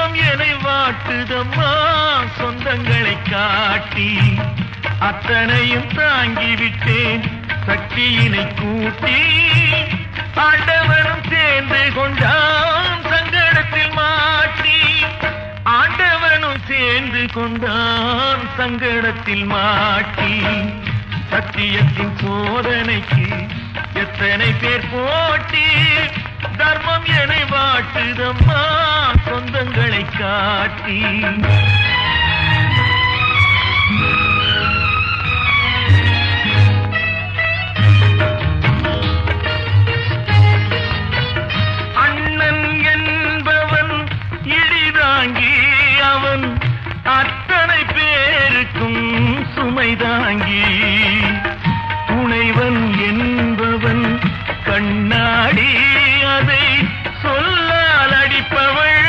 தர்மம் என்னை வாட்டுதம்மா சொந்தங்களை காட்டி அத்தனையும் தாங்கிவிட்டேன் சக்தியினை கூட்டி ஆண்டவனும் சேர்ந்து கொண்டான் சங்கடத்தில் மாட்டி ஆண்டவனும் சேர்ந்து கொண்டான் சங்கடத்தில் மாட்டி சத்தியத்தின் சோதனைக்கு எத்தனை பேர் போட்டி தர்மம் என்னை வாட்டுதம்மா சொந்தங்களை காட்டி அண்ணன் என்பவன் இடிதாங்கி அவன் அத்தனை பேருக்கும் சுமைதாங்கி துணைவன் என்பவன் கண்ணாடி அதை சொல்லால் அடிப்பவள்